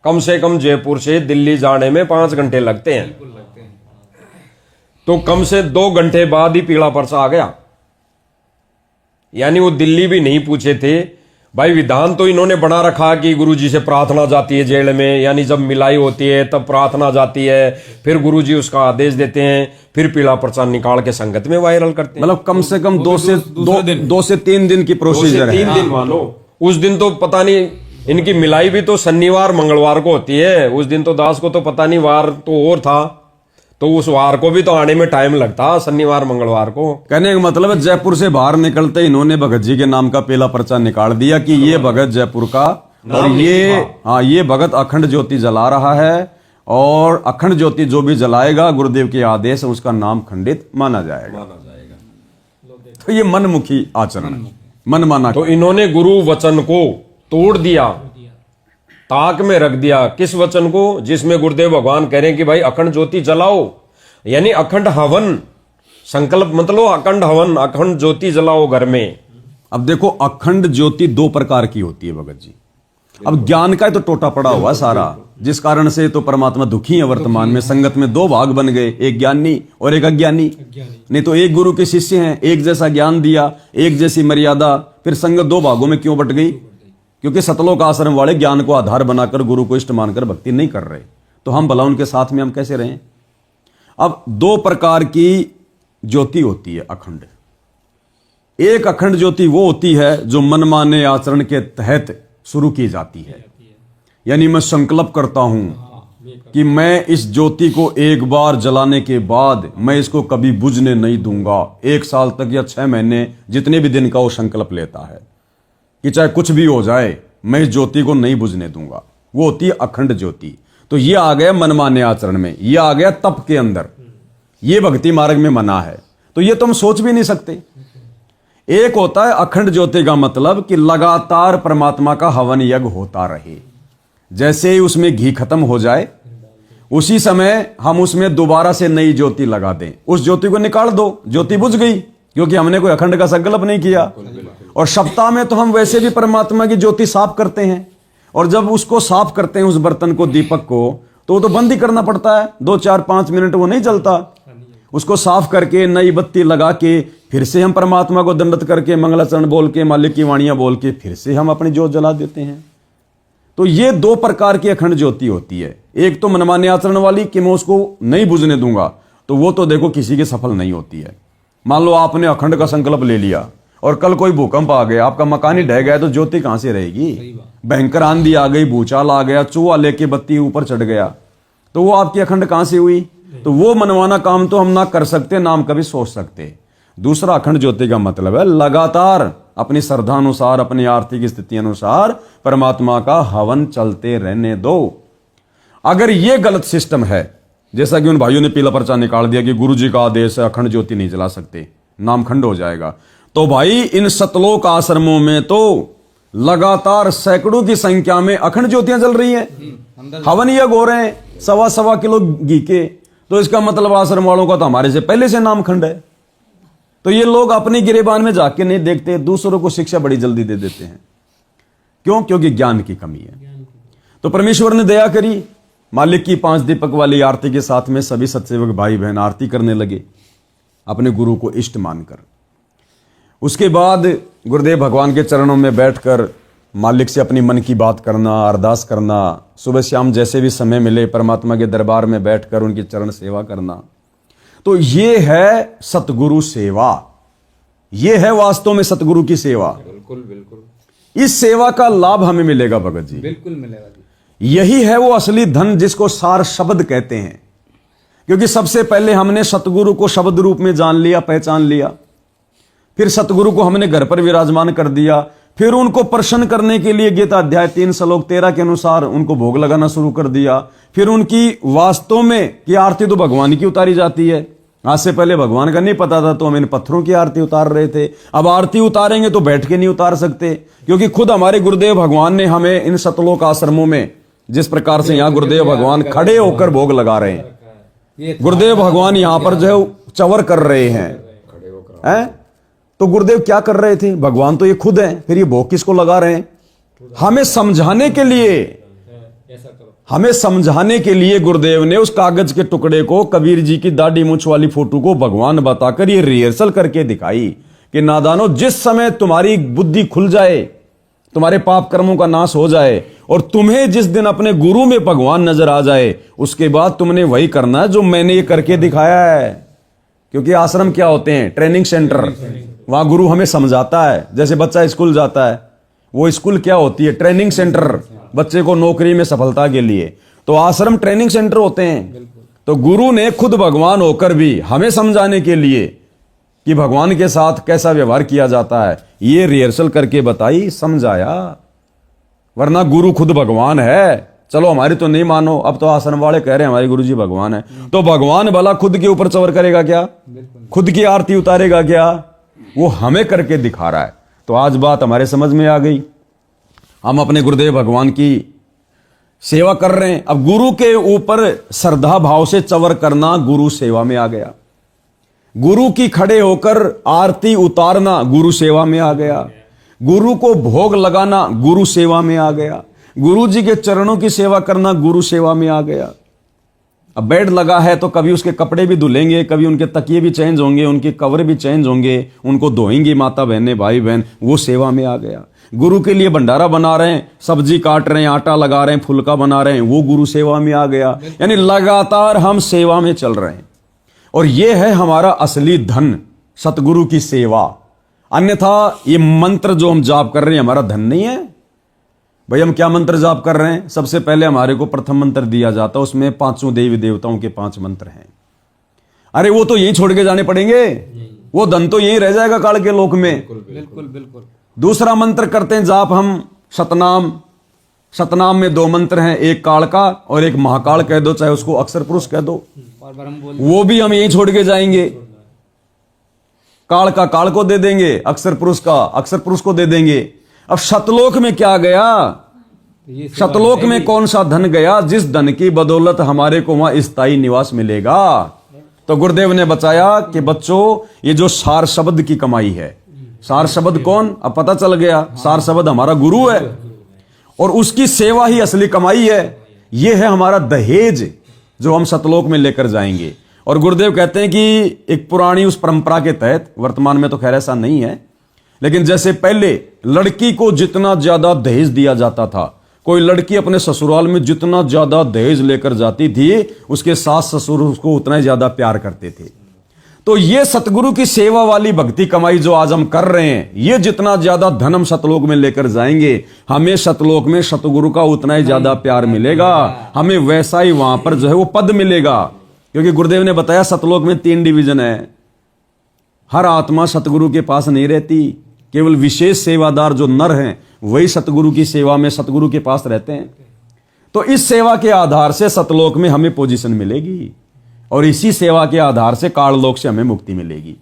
Speaker 2: कम से कम जयपुर से दिल्ली जाने में 5 घंटे लगते हैं। तो कम से 2 घंटे बाद ही पीला पर्चा आ गया। यानी वो दिल्ली भी नहीं पूछे थे भाई। विधान तो इन्होंने बना रखा कि गुरुजी से प्रार्थना जाती है जेल में, यानी जब मिलाई होती है तब प्रार्थना जाती है, फिर गुरुजी उसका आदेश देते हैं, फिर पीला पर्चा निकाल के संगत में वायरल करते हैं।
Speaker 1: मतलब कम से कम 2 से 3 दिन की प्रोसीजर है।
Speaker 2: 3 दिन मानो। उस दिन तो पता नहीं, इनकी मिलाई भी तो शनिवार मंगलवार को होती है। उस दिन तो दास को तो पता नहीं, वार तो और था, तो उस वार को भी तो आने में टाइम लगता, शनिवार मंगलवार को।
Speaker 1: कहने का मतलब है जयपुर से बाहर निकलते इन्होंने भगत जी के नाम का पहला पर्चा निकाल दिया कि ये भगत जयपुर का, और ये भगत अखंड ज्योति जला रहा है, और अखंड ज्योति जो भी जलाएगा गुरुदेव के आदेश है उसका नाम खंडित माना जाएगा। तो ये मनमुखी आचरण, मनमाना।
Speaker 2: तो इन्होंने गुरु वचन को तोड़ दिया, ताक में रख दिया। किस वचन को? जिसमें गुरुदेव भगवान कह रहे हैं कि भाई अखंड ज्योति जलाओ, यानी अखंड हवन, संकल्प मतलब अखंड हवन, अखंड ज्योति जलाओ घर में।
Speaker 1: अब देखो अखंड ज्योति 2 प्रकार की होती है भगत जी। अब ज्ञान का तो टोटा पड़ा हुआ सारा, जिस कारण से तो परमात्मा दुखी है वर्तमान में। संगत में 2 भाग बन गए, एक ज्ञानी और एक अज्ञानी। नहीं तो एक गुरु के शिष्य हैं, एक जैसा ज्ञान दिया, एक जैसी मर्यादा, फिर संगत 2 भागों में क्यों बट गई? क्योंकि सतलोक आश्रम वाले ज्ञान को आधार बनाकर गुरु को इष्ट मानकर भक्ति नहीं कर रहे, तो हम भला उनके साथ में हम कैसे रहें? अब 2 प्रकार की ज्योति होती है अखंड। एक अखंड ज्योति वो होती है जो मनमाने आचरण के तहत शुरू की जाती है, यानी मैं संकल्प करता हूं कि मैं इस ज्योति को एक बार जलाने के बाद मैं इसको कभी बुझने नहीं दूंगा। 1 साल तक या 6 महीने, जितने भी दिन का वो संकल्प लेता है कि चाहे कुछ भी हो जाए मैं इस ज्योति को नहीं बुझने दूंगा, वो होती है अखंड ज्योति। तो ये आ गया मनमाने आचरण में, ये आ गया तप के अंदर, ये भक्ति मार्ग में मना है। तो ये तो हम सोच भी नहीं सकते। एक होता है अखंड ज्योति का मतलब कि लगातार परमात्मा का हवन यज्ञ होता रहे, जैसे ही उसमें घी खत्म हो जाए उसी समय हम उसमें दोबारा से नई ज्योति लगा दें, उस ज्योति को निकाल दो, ज्योति बुझ गई, क्योंकि हमने कोई अखंड का संकल्प नहीं किया। और सप्ताह में तो हम वैसे भी परमात्मा की ज्योति साफ करते हैं, और जब उसको साफ करते हैं उस बर्तन को, दीपक को, तो वो तो बंद ही करना पड़ता है। 2, 4, 5 मिनट वो नहीं जलता। उसको साफ करके नई बत्ती लगा के फिर से हम परमात्मा को दंडत करके मंगलाचरण बोल के मालिक की वाणियां बोल के फिर से हम अपनी ज्योत जला देते हैं। तो ये 2 प्रकार की अखंड ज्योति होती है। एक तो मनमाने आचरण वाली कि मैं उसको नहीं बुझने दूंगा, तो वो तो देखो किसी के सफल नहीं होती है। मान लो आपने अखंड का संकल्प ले लिया और कल कोई भूकंप आ गया, आपका मकान ही ढह गया, तो ज्योति कहां से रहेगी? भयंकर आंधी आ गई, भूचाल आ गया, चूहा लेके बत्ती ऊपर चढ़ गया, तो वो आपकी अखंड कहां से हुई? तो वो मनमाना काम तो हम ना कर सकते, ना हम कभी सोच सकते। दूसरा अखंड ज्योति का मतलब है लगातार अपनी श्रद्धा अनुसार, अपनी आर्थिक स्थिति अनुसार परमात्मा का हवन चलते रहने दो। अगर ये गलत सिस्टम है, जैसा कि उन भाइयों ने पीला पर्चा निकाल दिया कि गुरु जी का आदेश है अखंड ज्योति नहीं जला सकते, नाम खंड हो जाएगा, तो भाई इन सतलोक आश्रमों में तो लगातार सैकड़ों की संख्या में अखंड ज्योतियां जल रही हैं, हवन यज्ञ हो रहे हैं 1.25 किलो घी के। तो इसका मतलब आश्रम वालों का तो हमारे से पहले से नाम खंड है। तो ये लोग अपनी गिरेबान में जाके नहीं देखते, दूसरों को शिक्षा बड़ी जल्दी दे देते हैं। क्यों? क्योंकि ज्ञान की कमी है। तो परमेश्वर ने दया करी, मालिक की 5 दीपक वाली आरती के साथ में सभी सत्सेवक भाई बहन आरती करने लगे अपने गुरु को इष्ट मानकर। उसके बाद गुरुदेव भगवान के चरणों में बैठकर मालिक से अपनी मन की बात करना, अरदास करना, सुबह शाम जैसे भी समय मिले परमात्मा के दरबार में बैठकर उनकी चरण सेवा करना। तो ये है सतगुरु सेवा, ये है वास्तव में सतगुरु की सेवा।
Speaker 5: बिल्कुल बिल्कुल।
Speaker 1: इस सेवा का लाभ हमें मिलेगा भगत जी,
Speaker 5: बिल्कुल मिलेगा जी।
Speaker 1: यही है वो असली धन जिसको सार शब्द कहते हैं। क्योंकि सबसे पहले हमने सतगुरु को शब्द रूप में जान लिया, पहचान लिया, फिर सतगुरु को हमने घर पर विराजमान कर दिया, फिर उनको प्रसन्न करने के लिए गीता अध्याय 3 श्लोक 13 के अनुसार उनको भोग लगाना शुरू कर दिया। फिर उनकी वास्तव में की आरती तो भगवान की उतारी जाती है। आज से पहले भगवान का नहीं पता था तो हम इन पत्थरों की आरती उतार रहे थे। अब आरती उतारेंगे तो बैठ के नहीं उतार सकते, क्योंकि खुद हमारे गुरुदेव भगवान ने हमें इन सतलोक आश्रमों में जिस प्रकार से यहाँ गुरुदेव भगवान खड़े होकर भोग लगा रहे हैं, गुरुदेव भगवान यहाँ पर जो है चवर कर रहे हैं, तो गुरुदेव क्या कर रहे थे? भगवान तो ये खुद हैं, फिर ये भोग किसको लगा रहे हैं? हमें समझाने के लिए, हमें समझाने के लिए गुरुदेव ने उस कागज के टुकड़े को, कबीर जी की दाढ़ी मूंछ वाली फोटो को भगवान बताकर ये रिहर्सल करके दिखाई कि नादानो, जिस समय तुम्हारी बुद्धि खुल जाए, तुम्हारे पाप कर्मों का नाश हो जाए और तुम्हें जिस दिन अपने गुरु में भगवान नजर आ जाए, उसके बाद तुमने वही करना है जो मैंने ये करके दिखाया है। क्योंकि आश्रम क्या होते हैं? Training centre. वहां गुरु हमें समझाता है। जैसे बच्चा स्कूल जाता है, वो स्कूल क्या होती है? ट्रेनिंग सेंटर, बच्चे को नौकरी में सफलता के लिए। तो आश्रम ट्रेनिंग सेंटर होते हैं। तो गुरु ने खुद भगवान होकर भी हमें समझाने के लिए कि भगवान के साथ कैसा व्यवहार किया जाता है, ये रिहर्सल करके बताई, समझाया। वरना गुरु खुद भगवान है। चलो हमारी तो नहीं मानो, अब तो आश्रम वाले कह रहे हैं हमारे गुरुजी भगवान है, तो भगवान भला खुद के ऊपर चवर करेगा क्या? खुद की आरती उतारेगा क्या? वो हमें करके दिखा रहा है। तो आज बात हमारे समझ में आ गई। हम अपने गुरुदेव भगवान की सेवा कर रहे हैं। अब गुरु के ऊपर श्रद्धा भाव से चवर करना गुरु सेवा में आ गया। गुरु की खड़े होकर आरती उतारना गुरु सेवा में आ गया। गुरु को भोग लगाना गुरु सेवा में आ गया। गुरु जी के चरणों की सेवा करना गुरु सेवा में आ गया। अब बेड लगा है तो कभी उसके कपड़े भी धुलेंगे, कभी उनके तकिए भी चेंज होंगे, उनके कवर भी चेंज होंगे, उनको धोएंगी माता बहने भाई बहन, वो सेवा में आ गया। गुरु के लिए भंडारा बना रहे हैं, सब्जी काट रहे हैं, आटा लगा रहे हैं, फुलका बना रहे हैं, वो गुरु सेवा में आ गया। यानी लगातार हम सेवा में चल रहे हैं और ये है हमारा असली धन, सतगुरु की सेवा। अन्यथा ये मंत्र जो हम जाप कर रहे हैं हमारा धन नहीं है। भाई हम क्या मंत्र जाप कर रहे हैं? सबसे पहले हमारे को प्रथम मंत्र दिया जाता है, उसमें 5 देवी देवताओं के 5 मंत्र हैं। अरे वो तो यहीं छोड़ के जाने पड़ेंगे, वो धन तो यहीं रह जाएगा काल के लोक में।
Speaker 5: बिल्कुल बिल्कुल।
Speaker 1: दूसरा मंत्र करते हैं जाप हम सतनाम। सतनाम में 2 मंत्र हैं, एक काल का और एक महाकाल कह दो, चाहे उसको अक्षर पुरुष कह दो, वो भी हम यहीं छोड़ के जाएंगे। काल का काल को दे देंगे, अक्षर पुरुष का अक्षर पुरुष को दे देंगे। अब शतलोक में क्या गया? शतलोक में कौन सा धन गया जिस धन की बदौलत हमारे को वहां स्थायी निवास मिलेगा? तो गुरुदेव ने बताया कि बच्चों, ये जो सार शब्द की कमाई है, सार शब्द कौन? अब पता चल गया, सार शब्द हमारा गुरु है और उसकी सेवा ही असली कमाई है। ये है हमारा दहेज जो हम सतलोक में लेकर जाएंगे। और गुरुदेव कहते हैं कि एक पुरानी उस परंपरा के तहत, वर्तमान में तो खैर ऐसा नहीं है, लेकिन जैसे पहले लड़की को जितना ज्यादा दहेज दिया जाता था, कोई लड़की अपने ससुराल में जितना ज्यादा दहेज लेकर जाती थी, उसके सास ससुर उसको उतना ही ज्यादा प्यार करते थे। तो ये सतगुरु की सेवा वाली भक्ति कमाई जो आज हम कर रहे हैं, ये जितना ज्यादा धन हम सतलोक में लेकर जाएंगे, हमें सतलोक में सतगुरु का उतना ही ज्यादा प्यार मिलेगा, हमें वैसा ही वहां पर जो है वो पद मिलेगा। क्योंकि गुरुदेव ने बताया सतलोक में 3 डिवीजन है। हर आत्मा सतगुरु के पास नहीं रहती, केवल विशेष सेवादार जो नर हैं वही सतगुरु की सेवा में सतगुरु के पास रहते हैं। तो इस सेवा के आधार से सतलोक में हमें पोजीशन मिलेगी और इसी सेवा के आधार से काललोक से हमें मुक्ति मिलेगी।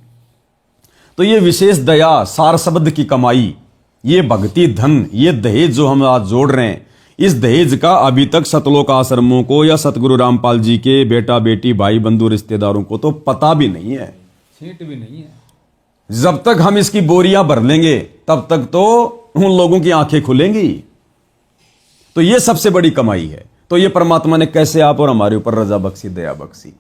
Speaker 1: तो ये विशेष दया, सार शब्द की कमाई, ये भक्ति धन, ये दहेज जो हम आज जोड़ रहे हैं, इस दहेज का अभी तक सतलोक आश्रमों को या सतगुरु रामपाल जी के बेटा बेटी भाई बंधु रिश्तेदारों को तो पता भी नहीं है,
Speaker 5: छींट भी नहीं है।
Speaker 1: जब तक हम इसकी बोरियां भर लेंगे तब तक तो उन लोगों की आंखें खुलेंगी। तो ये सबसे बड़ी कमाई है। तो ये परमात्मा ने कैसे आप और हमारे ऊपर रजा बख्शी, दया बख्शी।